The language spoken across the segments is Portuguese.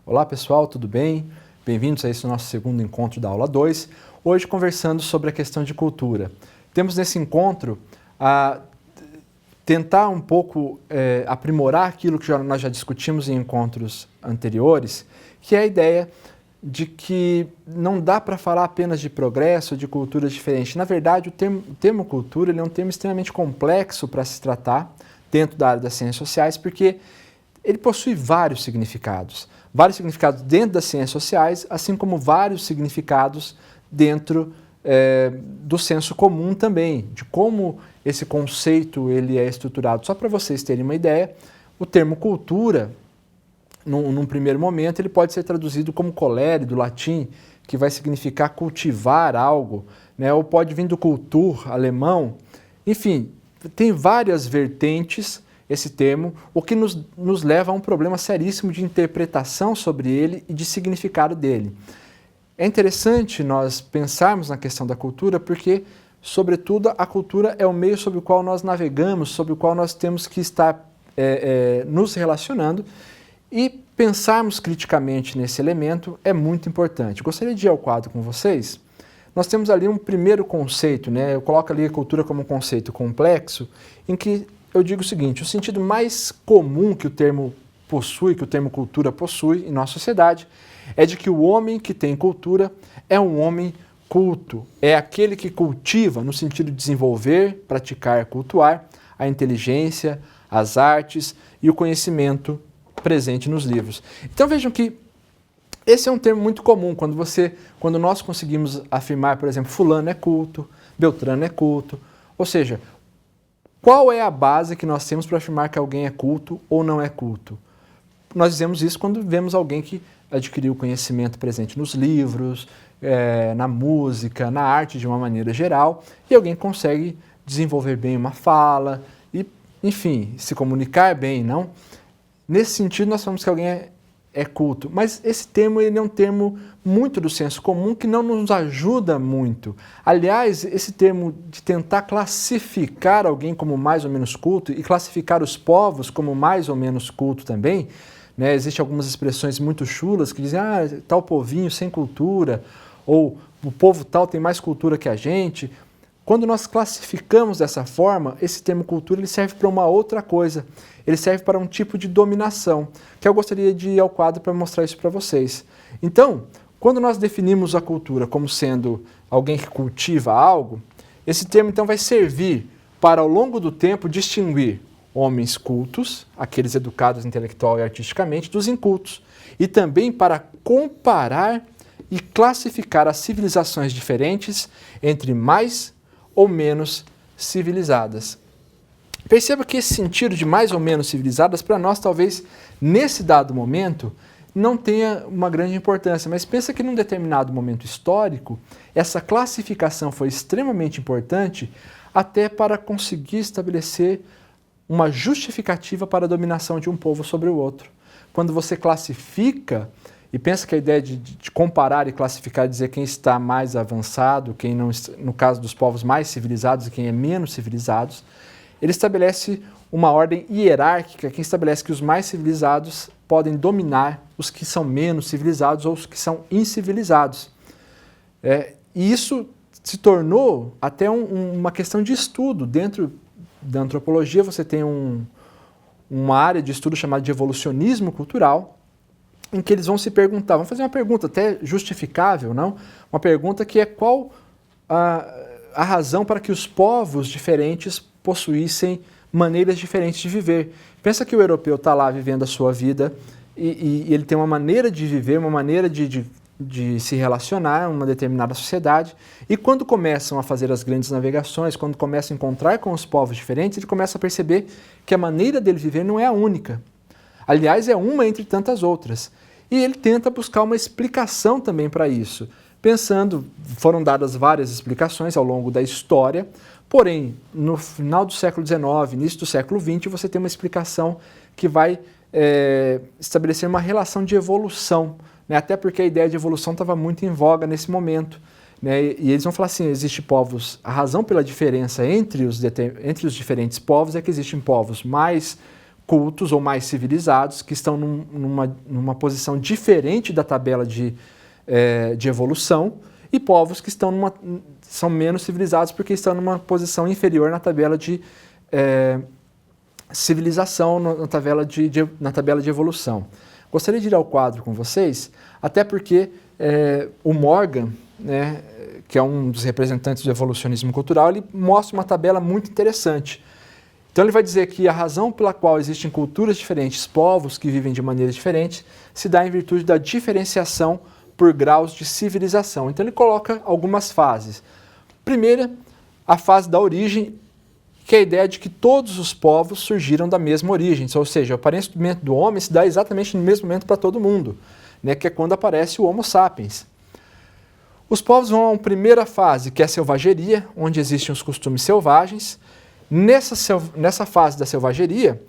Olá pessoal, tudo bem? Bem-vindos a esse nosso segundo encontro da aula 2, hoje conversando sobre a questão de cultura. Temos nesse encontro a tentar um pouco aprimorar aquilo que nós já discutimos em encontros anteriores, que é a ideia de que não dá para falar apenas de progresso, de culturas diferentes. Na verdade, o termo cultura ele é um termo extremamente complexo para se tratar dentro da área das ciências sociais, porque ele possui vários significados dentro das ciências sociais, assim como vários significados dentro do senso comum também, de como esse conceito ele é estruturado. Só para vocês terem uma ideia, o termo cultura, num primeiro momento, ele pode ser traduzido como colere, do latim, que vai significar cultivar algo, né? Ou pode vir do cultur, alemão. Enfim, tem várias vertentes esse termo, o que nos leva a um problema seríssimo de interpretação sobre ele e de significado dele. É interessante nós pensarmos na questão da cultura porque, sobretudo, a cultura é o meio sobre o qual nós navegamos, sobre o qual nós temos que estar nos relacionando, e pensarmos criticamente nesse elemento é muito importante. Gostaria de ir ao quadro com vocês. Nós temos ali um primeiro conceito, né? Eu coloco ali a cultura como um conceito complexo, em que eu digo o seguinte: o sentido mais comum que o termo possui, que o termo cultura possui em nossa sociedade, é de que o homem que tem cultura é um homem culto, é aquele que cultiva, no sentido de desenvolver, praticar, cultuar, a inteligência, as artes e o conhecimento presente nos livros. Então vejam que esse é um termo muito comum quando nós conseguimos afirmar, por exemplo, fulano é culto, Beltrano é culto, ou seja, qual é a base que nós temos para afirmar que alguém é culto ou não é culto? Nós dizemos isso quando vemos alguém que adquiriu conhecimento presente nos livros, na música, na arte de uma maneira geral, e alguém consegue desenvolver bem uma fala e, enfim, se comunicar bem, não? Nesse sentido, nós falamos que alguém é culto, mas esse termo ele é um termo muito do senso comum que não nos ajuda muito. Aliás, esse termo de tentar classificar alguém como mais ou menos culto e classificar os povos como mais ou menos culto também, né? Existem algumas expressões muito chulas que dizem tal povinho sem cultura, ou o povo tal tem mais cultura que a gente. Quando nós classificamos dessa forma, esse termo cultura ele serve para uma outra coisa. Ele serve para um tipo de dominação, que eu gostaria de ir ao quadro para mostrar isso para vocês. Então, quando nós definimos a cultura como sendo alguém que cultiva algo, esse termo então vai servir para, ao longo do tempo, distinguir homens cultos, aqueles educados intelectual e artisticamente, dos incultos, e também para comparar e classificar as civilizações diferentes entre mais ou menos civilizadas. Perceba que esse sentido de mais ou menos civilizadas, para nós, talvez, nesse dado momento, não tenha uma grande importância, mas pensa que num determinado momento histórico, essa classificação foi extremamente importante até para conseguir estabelecer uma justificativa para a dominação de um povo sobre o outro. Quando você classifica, e pensa que a ideia de comparar e classificar, dizer quem está mais avançado, quem não, no caso dos povos mais civilizados e quem é menos civilizados, ele estabelece uma ordem hierárquica que estabelece que os mais civilizados podem dominar os que são menos civilizados ou os que são incivilizados. E isso se tornou até uma questão de estudo. Dentro da antropologia você tem uma área de estudo chamada de evolucionismo cultural, em que eles vão se perguntar, vão fazer uma pergunta até justificável, não? Uma pergunta que é qual a razão para que os povos diferentes possuíssem maneiras diferentes de viver. Pensa que o europeu está lá vivendo a sua vida e ele tem uma maneira de viver, uma maneira de se relacionar em uma determinada sociedade, e quando começam a fazer as grandes navegações, quando começam a encontrar com os povos diferentes, ele começa a perceber que a maneira dele viver não é a única. Aliás, é uma entre tantas outras. E ele tenta buscar uma explicação também para isso. Foram dadas várias explicações ao longo da história, porém, no final do século XIX, início do século XX, você tem uma explicação que vai estabelecer uma relação de evolução, né? Até porque a ideia de evolução estava muito em voga nesse momento. Né? E eles vão falar assim, existem povos, a razão pela diferença entre os diferentes povos é que existem povos mais cultos ou mais civilizados, que estão numa posição diferente da tabela de evolução, e povos que são menos civilizados porque estão numa posição inferior na tabela de civilização, na tabela de evolução. Gostaria de ir ao quadro com vocês, até porque o Morgan, né, que é um dos representantes do evolucionismo cultural, ele mostra uma tabela muito interessante. Então ele vai dizer que a razão pela qual existem culturas diferentes, povos que vivem de maneiras diferentes, se dá em virtude da diferenciação por graus de civilização. Então ele coloca algumas fases. Primeira, a fase da origem, que é a ideia de que todos os povos surgiram da mesma origem, ou seja, o aparecimento do homem se dá exatamente no mesmo momento para todo mundo, né, que é quando aparece o Homo sapiens. Os povos vão a uma primeira fase, que é a selvageria, onde existem os costumes selvagens. Nessa fase da selvageria,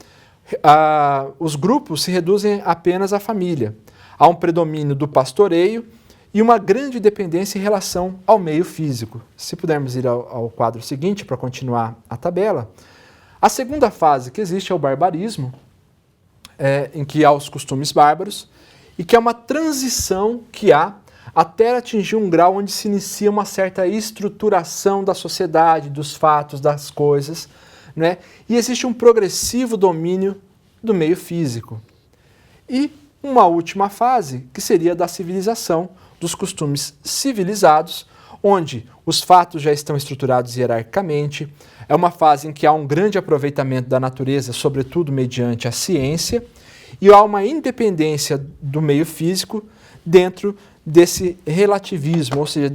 os grupos se reduzem apenas à família. Há um predomínio do pastoreio e uma grande dependência em relação ao meio físico. Se pudermos ir ao quadro seguinte para continuar a tabela. A segunda fase que existe é o barbarismo, em que há os costumes bárbaros, e que é uma transição que há até atingir um grau onde se inicia uma certa estruturação da sociedade, dos fatos, das coisas, né? E existe um progressivo domínio do meio físico. E uma última fase, que seria da civilização, dos costumes civilizados, onde os fatos já estão estruturados hierarquicamente. É uma fase em que há um grande aproveitamento da natureza, sobretudo mediante a ciência, e há uma independência do meio físico dentro desse relativismo, ou seja,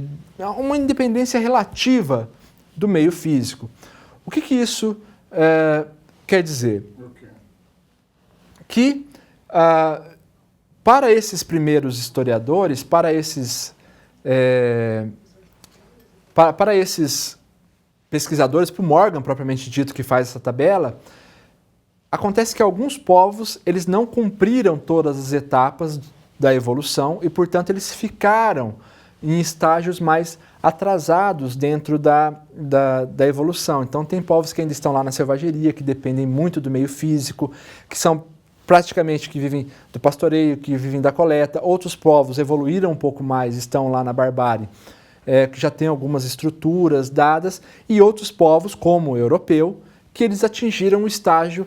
uma independência relativa do meio físico. O que isso quer dizer? Que para esses primeiros historiadores, para esses pesquisadores, para o Morgan propriamente dito que faz essa tabela, acontece que alguns povos eles não cumpriram todas as etapas da evolução e, portanto, eles ficaram em estágios mais atrasados dentro da evolução. Então, tem povos que ainda estão lá na selvageria, que dependem muito do meio físico, que são praticamente que vivem do pastoreio, que vivem da coleta. Outros povos evoluíram um pouco mais, estão lá na barbárie, que já têm algumas estruturas dadas, e outros povos, como o europeu, que eles atingiram um estágio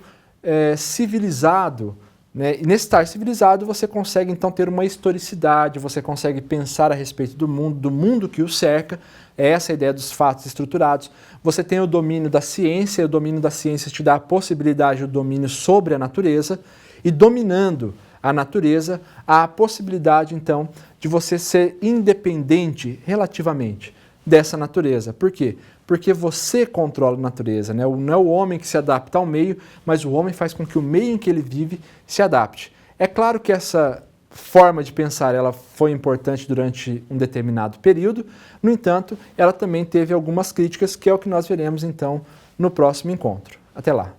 civilizado, né? E nesse estágio civilizado você consegue então ter uma historicidade, você consegue pensar a respeito do mundo que o cerca, é essa a ideia dos fatos estruturados. Você tem o domínio da ciência, e o domínio da ciência te dá a possibilidade do domínio sobre a natureza, e dominando a natureza, há a possibilidade então de você ser independente relativamente dessa natureza. Por quê? Porque você controla a natureza, né? Não é o homem que se adapta ao meio, mas o homem faz com que o meio em que ele vive se adapte. É claro que essa forma de pensar ela foi importante durante um determinado período, no entanto, ela também teve algumas críticas, que é o que nós veremos então no próximo encontro. Até lá!